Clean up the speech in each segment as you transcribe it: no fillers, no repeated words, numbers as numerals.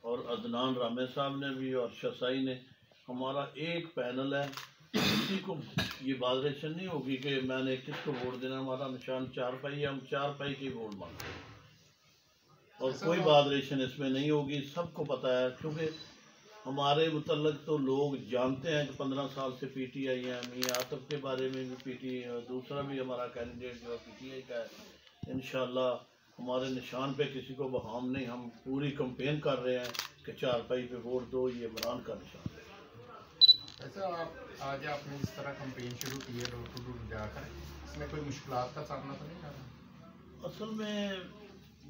और अदनान रामे साहब ने भी और शसाई ने, हमारा एक पैनल है, किसी को ये बादरेशन नहीं होगी कि मैंने किसको वोट देना। हमारा निशान चारपाई है, हम चारपाई की वोट मांगते हैं और कोई बादरेशन इसमें नहीं होगी। सबको पता है, क्योंकि हमारे मुतल्लक तो लोग जानते हैं कि 15 साल से पीटीआई है। मियां आतिफ के बारे में भी पीटीआई, दूसरा भी हमारा कैंडिडेट जो है पीटीआई का है। इंशाल्लाह हमारे निशान पे किसी को बहाम नहीं, हम पूरी कंपेन कर रहे हैं कि चारपाई पे वोट दो, ये इमरान का निशान है। ऐसा आज आपने जिस तरह कंपेन शुरू की है डोर टू डोर जाकर, इसमें कोई मुश्किलात का सामना तो नहीं करना? असल में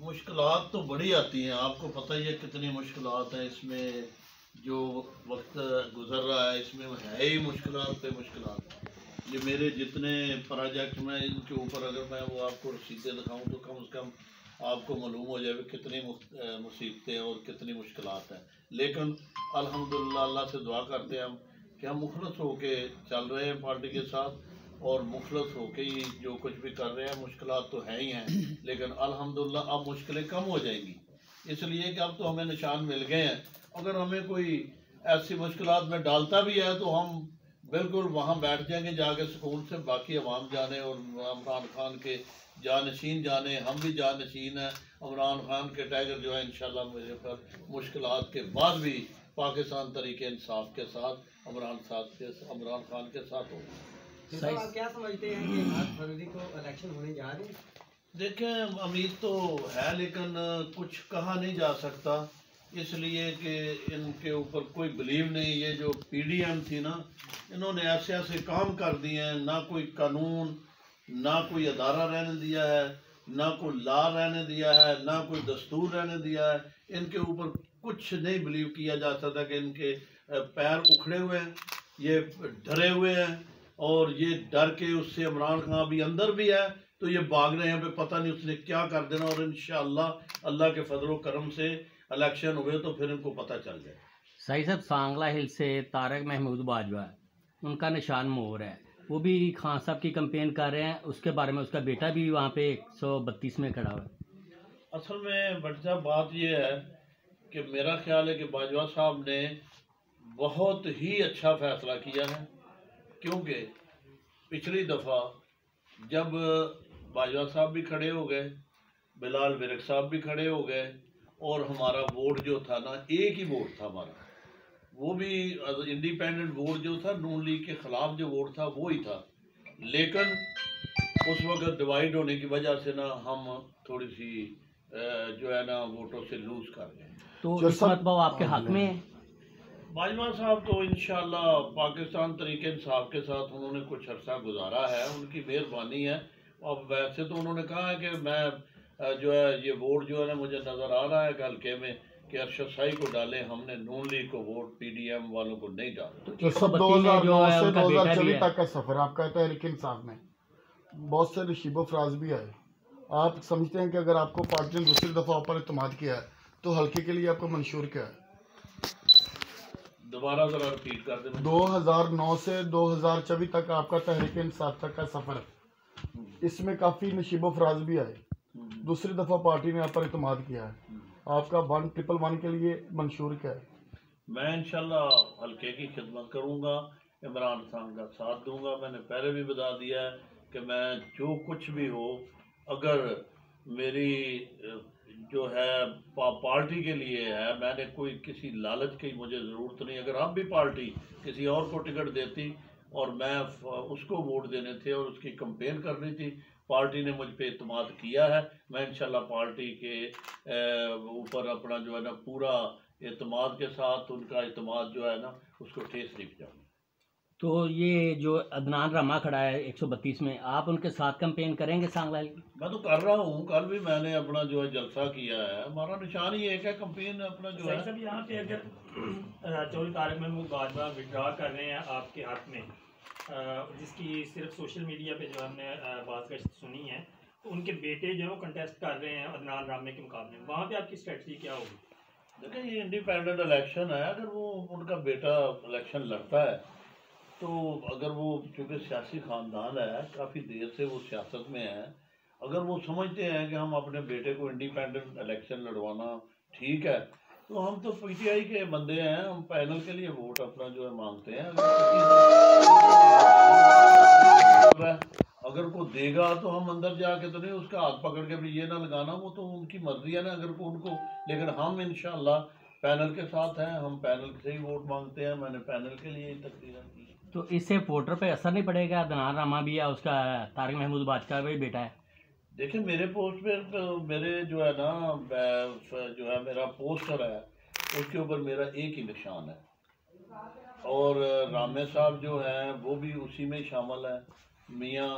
मुश्किलात तो बड़ी आती हैं, आपको पता ही है कितनी मुश्किलात हैं इसमें। जो वक्त गुजर रहा है इसमें है ही मुश्किलात पे मुश्किलात। ये मेरे जितने प्रोजेक्ट में इनके ऊपर अगर मैं वो आपको रसीदें दिखाऊं तो कम से कम आपको मालूम हो जाए कितनी मुसीबतें और कितनी मुश्किलात हैं। लेकिन अल्हम्दुलिल्लाह अल्लाह से दुआ करते हैं हम कि हम मुखलस होके चल रहे हैं पार्टी के साथ और मुखलस होके ही जो कुछ भी कर रहे हैं। मुश्किलात तो हैं ही हैं, लेकिन अल्हम्दुलिल्लाह अब मुश्किलें कम हो जाएंगी, इसलिए कि अब तो हमें निशान मिल गए हैं। अगर हमें कोई ऐसी मुश्किलात में डालता भी है तो हम बिल्कुल वहाँ बैठ जाएंगे जाके सुकून से। बाकी अवाम जाने और इमरान खान के जानशीन जाने, हम भी जानशीन हैं। इमरान खान के टाइगर जो है इंशाल्लाह मेरे पर मुश्किलात के बाद भी पाकिस्तान तरीके इंसाफ के साथ इमरान खान के साथ होगा। सर आप क्या समझते हैं कि 8 फरवरी को इलेक्शन होने जा रहे हैं? देखें उम्मीद तो है, लेकिन कुछ कहा नहीं जा सकता, इसलिए कि इनके ऊपर कोई बिलीव नहीं। ये जो पीडीएम थी ना, इन्होंने ऐसे ऐसे काम कर दिए हैं, ना कोई कानून, ना कोई अदारा रहने दिया है, ना कोई लॉ रहने दिया है, ना कोई दस्तूर रहने दिया है। इनके ऊपर कुछ नहीं बिलीव किया जा सकता कि इनके पैर उखड़े हुए हैं, ये डरे हुए हैं और ये डर के उससे इमरान खान भी अंदर भी है तो ये भाग रहे हैं पे पता नहीं उसने क्या कर देना। और इंशाअल्लाह अल्लाह के फजल करम से इलेक्शन हुए तो फिर इनको पता चल जाए। सही साहब, सांगला हिल से तारक महमूद बाजवा, उनका निशान मोर है, वो भी खान साहब की कंपेन कर रहे हैं। उसके बारे में उसका बेटा भी वहाँ पे 132 में खड़ा हुआ है। असल में भट्ट साहब बात ये है कि मेरा ख्याल है कि बाजवा साहब ने बहुत ही अच्छा फैसला किया है, क्योंकि पिछली दफ़ा जब बाजवा साहब भी खड़े हो गए, बिलाल विरक साहब भी खड़े हो गए और हमारा वोट जो था ना, एक ही वोट था हमारा, वो भी इंडिपेंडेंट वोट जो था, नून लीग के खिलाफ जो वोट था वो ही था। लेकिन उस वक्त डिवाइड होने की वजह से ना हम थोड़ी सी जो है ना वोटों से लूज कर गए। तो इस मरतबा आपके हक में बाजवा साहब तो इंशाल्लाह पाकिस्तान तरीके इंसाफ के साथ उन्होंने कुछ अरसा गुजारा है, उनकी मेहरबानी है। अब वैसे तो उन्होंने कहा है कि मैं जो है ये वोट जो है ना, मुझे नज़र आ रहा है हल्के में कि अरशद शाही को डाले, हमने नून लीग को वोट पीडीएम वालों को नहीं डाला। तो सब 2009 से 2024 तक का सफर आपका तहरीक इंसाफ में बहुत से नशीबो फराज भी आए। आप समझते हैं कि अगर आपको पार्टी ने दूसरी दफ़ा ऊपर इत्मीनाद किया है तो हल्के के लिए आपका मंशूर क्या है? दोबारा जरा रिपीट कर दें। 2009 से 2024 तक आपका तहरीक इंसाफ तक का सफर, इसमें काफ़ी नशीबो फराज भी आए। दूसरी दफ़ा पार्टी ने आप पर इत्मीनाद किया है, आपका 111 के लिए मंशूर क्या है? मैं इंशाल्लाह हल्के की खिदमत करूंगा, इमरान खान का साथ दूंगा। मैंने पहले भी बता दिया है कि मैं जो कुछ भी हो, अगर मेरी जो है पार्टी के लिए है, मैंने कोई किसी लालच की मुझे ज़रूरत नहीं। अगर अब भी पार्टी किसी और को टिकट देती और मैं उसको वोट देने थे और उसकी कंपेन करनी थी, पार्टी ने मुझ पे इत्मीनाद किया है, मैं इंशाल्लाह पार्टी के ऊपर अपना जो है ना पूरा इत्मीनाद के साथ उनका इत्मीनाद जो है ना उसको ठेस नहीं पहुंचाऊंगा। तो ये जो अदनान रामा खड़ा है 132 में, आप उनके साथ कंपेन करेंगे सांगला? मैं तो कर रहा हूँ, कल भी मैंने अपना जो है जलसा किया है। हमारा निशान ही एक है, कंपेन अपना जो है। सब यहाँ पे अगर चौधरी तारक महमूद बाजवा विड्रॉ कर रहे हैं आपके हक में, जिसकी सिर्फ सोशल मीडिया पे जो हमने बात सुनी है, तो उनके बेटे जो है वो कंटेस्ट कर रहे हैं अदनान रामे के मुकाबले में, वहाँ पे आपकी स्ट्रेटजी क्या होगी? देखिए ये इंडिपेंडेंट इलेक्शन है, अगर वो उनका बेटा इलेक्शन लड़ता है तो अगर वो, चूँकि सियासी ख़ानदान है, काफ़ी देर से वो सियासत में है, अगर वो समझते हैं कि हम अपने बेटे को इंडिपेंडेंट इलेक्शन लड़वाना ठीक है, तो हम तो पीटीआई के बंदे हैं, हम पैनल के लिए वोट अपना जो है मांगते हैं। अगर को देगा तो हम अंदर जाके तो नहीं उसका हाथ पकड़ के भी ये ना लगाना, वो तो उनकी मर्जी है ना अगर को उनको। लेकिन हम इंशाल्लाह पैनल के साथ हैं, हम पैनल से ही वोट मांगते हैं। मैंने पैनल के लिए तकरीर की। तो इससे वोटर पे असर नहीं पड़ेगा? अदनान रामा भी है, उसका तारिक महमूद बाजवा का भी बेटा है। देखिए मेरे पोस्ट पे तो मेरे जो है ना जो है मेरा पोस्टर है उसके ऊपर मेरा एक ही निशान है, और रामे साहब जो हैं वो भी उसी में शामिल है, मियाँ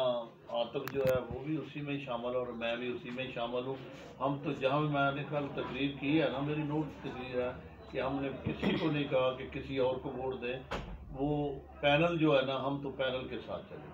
आतिफ जो है वो भी उसी में शामिल, और मैं भी उसी में शामिल हूँ। हम तो जहाँ भी मैंने कल तकरीर की है ना, मेरी नोट तकरीर है कि हमने किसी को नहीं कहा कि किसी और को वोट दें। वो पैनल जो है ना, हम तो पैनल के साथ चले।